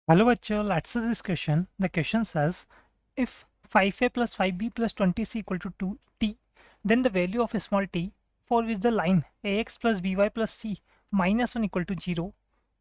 Hello bachcho, let's see this question. The question says if 5a plus 5b plus 20c equal to 2t, then the value of a small t for which the line ax plus by plus c minus 1 equal to 0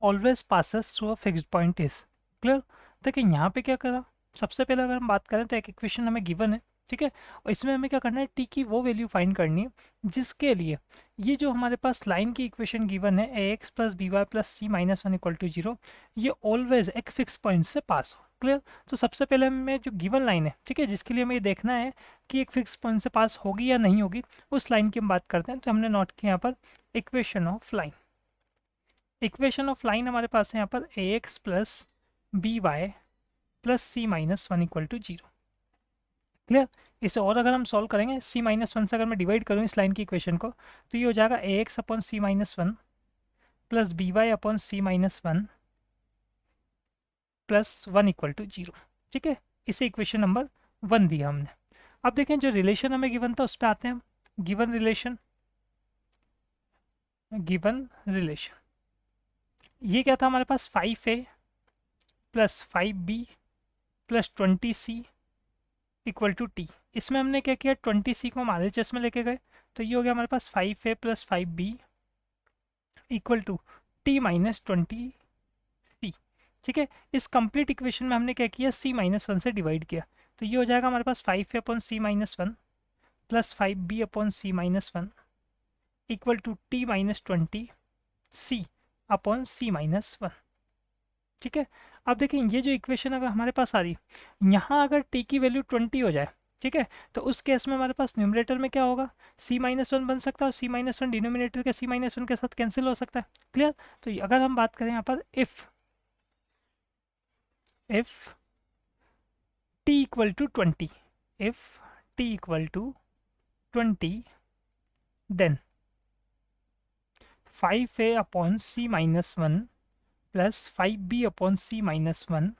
always passes through a fixed point is. Clear? देखिए यहाँ पे क्या करा, सबसे पहले अगर हम बात करें तो एक इक्वेशन हमें गिवन है, ठीक है, और इसमें हमें क्या करना है, टी की वो वैल्यू फाइंड करनी है जिसके लिए ये जो हमारे पास लाइन की इक्वेशन गिवन है a x plus b y plus c minus 1 equal to 0, ये ऑलवेज एक फिक्स पॉइंट से पास हो। क्लियर? तो सबसे पहले हमें जो गिवन लाइन है, ठीक है, जिसके लिए हमें ये देखना है कि एक फिक्स पॉइंट से पास होगी या नहीं होगी, उस लाइन की हम बात करते हैं। तो हमने नोट किया यहाँ पर equation of line. Equation of line हमारे पास है यहाँ पर a x plus b y plus c minus 1 equal to 0। Clear? इसे और अगर हम सॉल्व करेंगे, सी माइनस 1 से अगर मैं डिवाइड करूँ इस लाइन की इक्वेशन को, तो ये हो जाएगा a x upon c minus 1 plus b y upon c minus 1 plus 1 equal to 0। ठीक है, इसे इक्वेशन नंबर 1 दिया हमने। अब देखें जो रिलेशन हमें गिवन था उस पर आते हैं हम। गिवन रिलेशन, गिवन रिलेशन ये क्या था हमारे पास, 5a plus 5b plus 20c equal to t. इसमें हमने क्या किया, 20c को हम RHS में लेके गए, तो ये हो गया हमारे पास 5a plus 5b equal to t minus 20c। ठीक है, इस कंप्लीट इक्वेशन में हमने क्या किया, c माइनस 1 से डिवाइड किया, तो ये हो जाएगा हमारे पास 5a upon c minus 1 plus 5b upon c minus 1 equal to t minus 20c upon c minus 1। ठीक है, अब देखिए ये जो इक्वेशन अगर हमारे पास आ रही है, यहाँ अगर टी की वैल्यू 20 हो जाए, ठीक है, तो उस केस में हमारे पास न्यूमरेटर में क्या होगा, सी माइनस 1 बन सकता है, और सी माइनस 1 डिनोमिनेटर के सी माइनस 1 के साथ कैंसिल हो सकता है। क्लियर? तो अगर हम बात करें यहाँ पर if t equal to 20, if t equal to 20, then 5a upon c minus 1 plus 5b upon c minus 1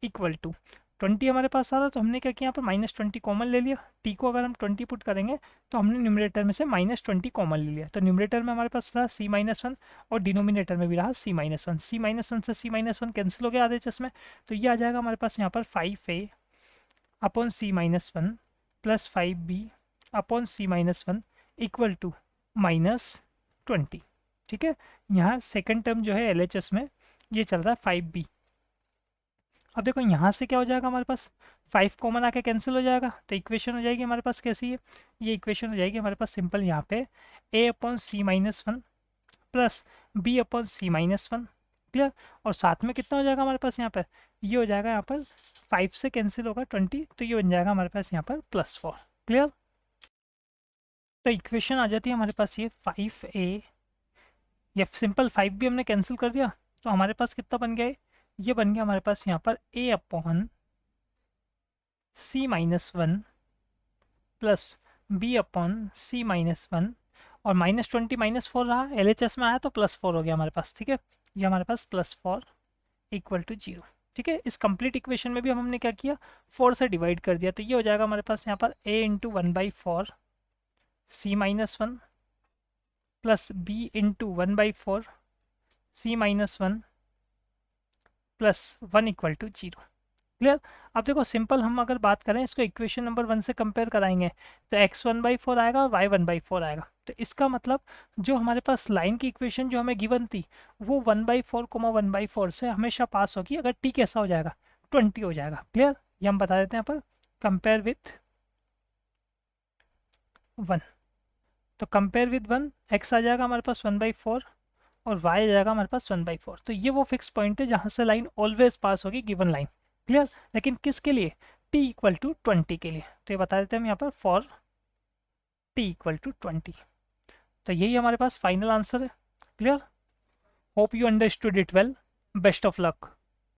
equal to 20 हमारे पास आ रहा, तो हमने क्या किया, यहाँ पर -20 कॉमन ले लिया। टी को अगर हम 20 पुट करेंगे तो हमने न्यूमरेटर में से -20 कॉमन ले लिया, तो न्यूमरेटर में हमारे पास रहा सी माइनस 1 और डिनोमिनेटर में भी रहा सी माइनस 1। सी माइनस 1 से सी माइनस 1 कैंसिल हो गया आधे चेस में, तो ये आ जाएगा हमारे पास यहाँ पर 5a upon c minus 1 plus 5b upon c minus 1 equal to -20। ठीक है, यहाँ सेकेंड टर्म जो है LHS में ये चल रहा है 5b। अब देखो यहाँ से क्या हो जाएगा, हमारे पास 5 कॉमन आके कैंसिल हो जाएगा, तो इक्वेशन हो जाएगी हमारे पास कैसी है, ये इक्वेशन हो जाएगी हमारे पास सिंपल यहाँ पे a upon c minus 1 plus b upon c minus 1। Clear? और साथ में कितना हो जाएगा हमारे पास यहाँ पर, ये हो जाएगा यहाँ पर 5 से कैंसिल होगा 20, तो ये बन जाएगा हमारे पास यहाँ पर +4। क्लियर? तो इक्वेशन आ जाती है हमारे पास ये 5a, या सिंपल 5 भी हमने कैंसिल कर दिया, तो हमारे पास कितना बन गया, ये बन गया हमारे पास यहाँ पर a upon c minus 1 plus b upon c minus 1, और -20 -4 रहा, LHS में आया तो +4 हो गया हमारे पास। ठीक है, ये हमारे पास +4 इक्वल टू 0। ठीक है, इस कंप्लीट इक्वेशन में भी हमने क्या किया, 4 से डिवाइड कर दिया, तो ये हो जाएगा हमारे पास यहाँ पर a into 1/4 c minus 1 plus b into 1/4 c minus 1 plus 1 equal to 0। Clear? अब देखो सिंपल हम अगर बात करें इसको इक्वेशन नंबर 1 से कंपेयर कराएंगे, तो x 1/4 आएगा और y 1/4 आएगा, तो इसका मतलब जो हमारे पास लाइन की इक्वेशन जो हमें गिवन थी वो 1/4 1/4 से हमेशा पास होगी अगर t कैसा हो जाएगा, 20 हो जाएगा। क्लियर? ये हम बता देते हैं यहाँ पर कंपेयर विथ 1, तो कंपेयर विथ 1 x आ जाएगा हमारे पास 1/4 और y आ जाएगा हमारे पास 1/4, तो ये वो फिक्स पॉइंट है जहाँ से लाइन ऑलवेज पास होगी गिवन लाइन। क्लियर? लेकिन किसके लिए, t इक्वल टू 20 के लिए, तो ये बता देते हैं हम यहाँ पर फॉर t इक्वल टू 20। तो यही हमारे पास फाइनल आंसर है। Clear? Hope you understood it well, best of luck.